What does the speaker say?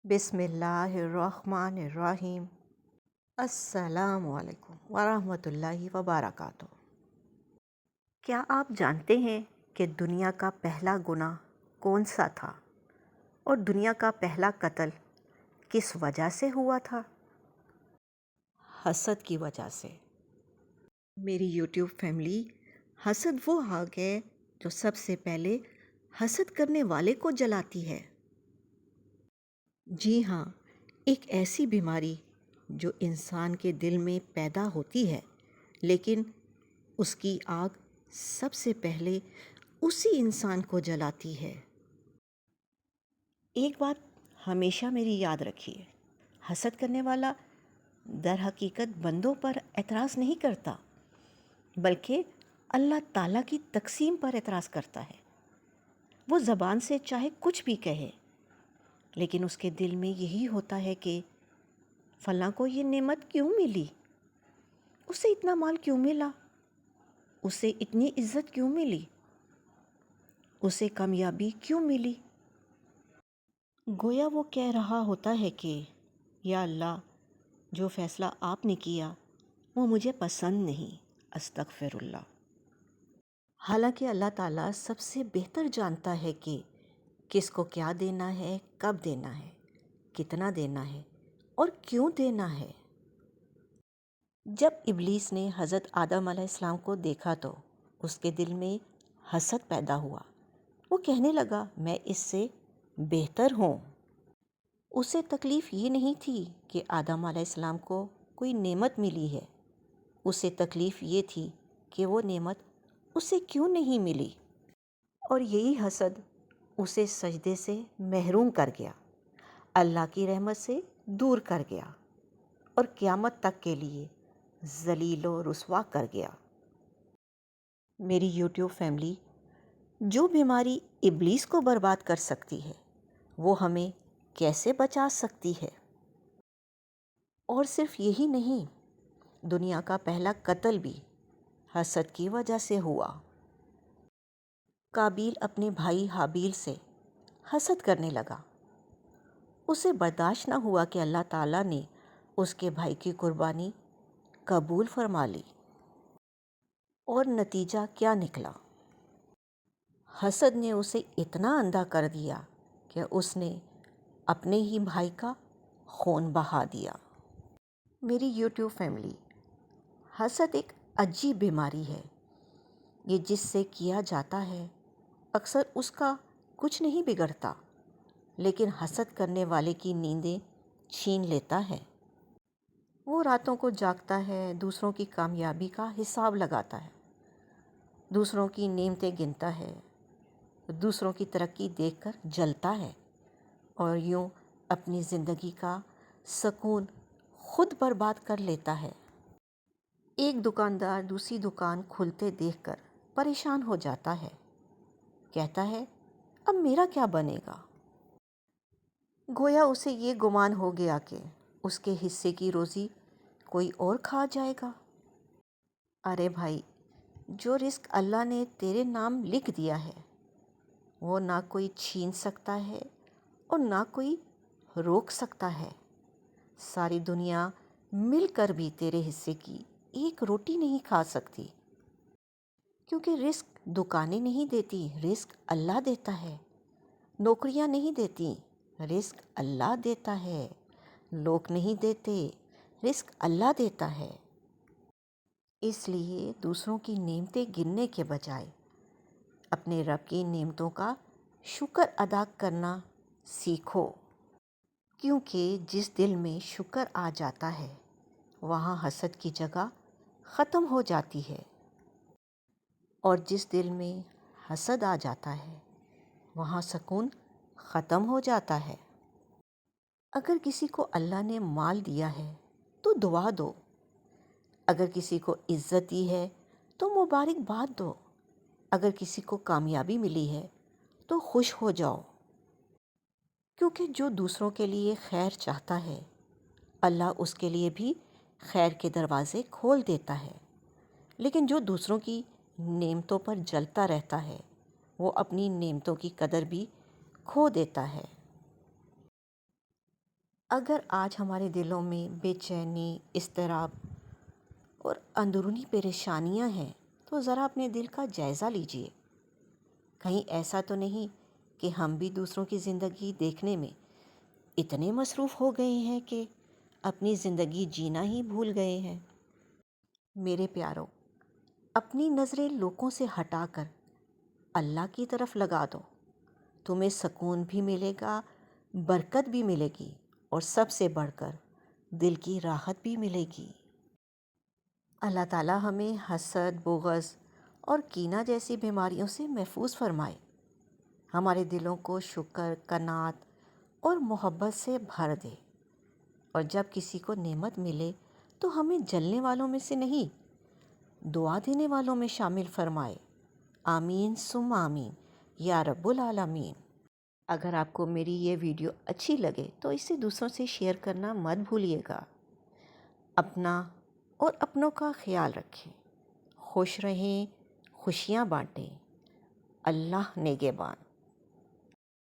بسم اللہ الرحمن الرحیم۔ السلام علیکم ورحمۃ اللہ وبرکاتہ۔ کیا آپ جانتے ہیں کہ دنیا کا پہلا گناہ کون سا تھا اور دنیا کا پہلا قتل کس وجہ سے ہوا تھا؟ حسد کی وجہ سے۔ میری یوٹیوب فیملی، حسد وہ آگ ہے جو سب سے پہلے حسد کرنے والے کو جلاتی ہے۔ جی ہاں، ایک ایسی بیماری جو انسان کے دل میں پیدا ہوتی ہے، لیکن اس کی آگ سب سے پہلے اسی انسان کو جلاتی ہے۔ ایک بات ہمیشہ میری یاد رکھیے، حسد کرنے والا در حقیقت بندوں پر اعتراض نہیں کرتا، بلکہ اللہ تعالیٰ کی تقسیم پر اعتراض کرتا ہے۔ وہ زبان سے چاہے کچھ بھی کہے، لیکن اس کے دل میں یہی ہوتا ہے کہ فلاں کو یہ نعمت کیوں ملی، اسے اتنا مال کیوں ملا، اسے اتنی عزت کیوں ملی، اسے کامیابی کیوں ملی۔ گویا وہ کہہ رہا ہوتا ہے کہ یا اللہ، جو فیصلہ آپ نے کیا وہ مجھے پسند نہیں، استغفر اللہ۔ حالانکہ اللہ تعالیٰ سب سے بہتر جانتا ہے کہ کس کو کیا دینا ہے، کب دینا ہے، کتنا دینا ہے اور کیوں دینا ہے۔ جب ابلیس نے حضرت آدم علیہ السلام کو دیکھا تو اس کے دل میں حسد پیدا ہوا۔ وہ کہنے لگا میں اس سے بہتر ہوں۔ اسے تکلیف یہ نہیں تھی کہ آدم علیہ السلام کو کوئی نعمت ملی ہے، اسے تکلیف یہ تھی کہ وہ نعمت اسے کیوں نہیں ملی، اور یہی حسد اسے سجدے سے محروم کر گیا، اللہ کی رحمت سے دور کر گیا اور قیامت تک کے لیے ذلیل و رسوا کر گیا۔ میری یوٹیوب فیملی، جو بیماری ابلیس کو برباد کر سکتی ہے وہ ہمیں کیسے بچا سکتی ہے؟ اور صرف یہی نہیں، دنیا کا پہلا قتل بھی حسد کی وجہ سے ہوا۔ قابیل اپنے بھائی حابیل سے حسد کرنے لگا۔ اسے برداشت نہ ہوا کہ اللہ تعالیٰ نے اس کے بھائی کی قربانی قبول فرما لی، اور نتیجہ کیا نکلا؟ حسد نے اسے اتنا اندھا کر دیا کہ اس نے اپنے ہی بھائی کا خون بہا دیا۔ میری یوٹیوب فیملی، حسد ایک عجیب بیماری ہے۔ یہ جس سے کیا جاتا ہے اکثر اس کا کچھ نہیں بگڑتا، لیکن حسد کرنے والے کی نیندیں چھین لیتا ہے۔ وہ راتوں کو جاگتا ہے، دوسروں کی کامیابی کا حساب لگاتا ہے، دوسروں کی نعمتیں گنتا ہے، دوسروں کی ترقی دیکھ کر جلتا ہے، اور یوں اپنی زندگی کا سکون خود برباد کر لیتا ہے۔ ایک دکاندار دوسری دکان کھلتے دیکھ کر پریشان ہو جاتا ہے، کہتا ہے اب میرا کیا بنے گا؟ گویا اسے یہ گمان ہو گیا کہ اس کے حصے کی روزی کوئی اور کھا جائے گا۔ ارے بھائی، جو رزق اللہ نے تیرے نام لکھ دیا ہے وہ نہ کوئی چھین سکتا ہے اور نہ کوئی روک سکتا ہے۔ ساری دنیا مل کر بھی تیرے حصے کی ایک روٹی نہیں کھا سکتی، کیونکہ رزق دکانیں نہیں دیتی، رزق اللہ دیتا ہے۔ نوکریاں نہیں دیتی، رزق اللہ دیتا ہے۔ لوگ نہیں دیتے، رزق اللہ دیتا ہے۔ اس لیے دوسروں کی نعمتیں گننے کے بجائے اپنے رب کی نعمتوں کا شکر ادا کرنا سیکھو، کیونکہ جس دل میں شکر آ جاتا ہے وہاں حسد کی جگہ ختم ہو جاتی ہے، اور جس دل میں حسد آ جاتا ہے وہاں سکون ختم ہو جاتا ہے۔ اگر کسی کو اللہ نے مال دیا ہے تو دعا دو، اگر کسی کو عزت دی ہے تو مبارکباد دو، اگر کسی کو کامیابی ملی ہے تو خوش ہو جاؤ، کیونکہ جو دوسروں کے لیے خیر چاہتا ہے اللہ اس کے لیے بھی خیر کے دروازے کھول دیتا ہے، لیکن جو دوسروں کی نعمتوں پر جلتا رہتا ہے وہ اپنی نعمتوں کی قدر بھی کھو دیتا ہے۔ اگر آج ہمارے دلوں میں بے چینی، اضطراب اور اندرونی پریشانیاں ہیں تو ذرا اپنے دل کا جائزہ لیجئے۔ کہیں ایسا تو نہیں کہ ہم بھی دوسروں کی زندگی دیکھنے میں اتنے مصروف ہو گئے ہیں کہ اپنی زندگی جینا ہی بھول گئے ہیں۔ میرے پیارو، اپنی نظریں لوگوں سے ہٹا کر اللہ کی طرف لگا دو، تمہیں سکون بھی ملے گا، برکت بھی ملے گی، اور سب سے بڑھ کر دل کی راحت بھی ملے گی۔ اللہ تعالیٰ ہمیں حسد، بغض اور کینہ جیسی بیماریوں سے محفوظ فرمائے، ہمارے دلوں کو شکر، قناعت اور محبت سے بھر دے، اور جب کسی کو نعمت ملے تو ہمیں جلنے والوں میں سے نہیں، دعا دینے والوں میں شامل فرمائے۔ آمین ثم آمین یا رب العالمین۔ اگر آپ کو میری یہ ویڈیو اچھی لگے تو اسے دوسروں سے شیئر کرنا مت بھولیے گا۔ اپنا اور اپنوں کا خیال رکھیں، خوش رہیں، خوشیاں بانٹیں۔ اللہ نگہبان۔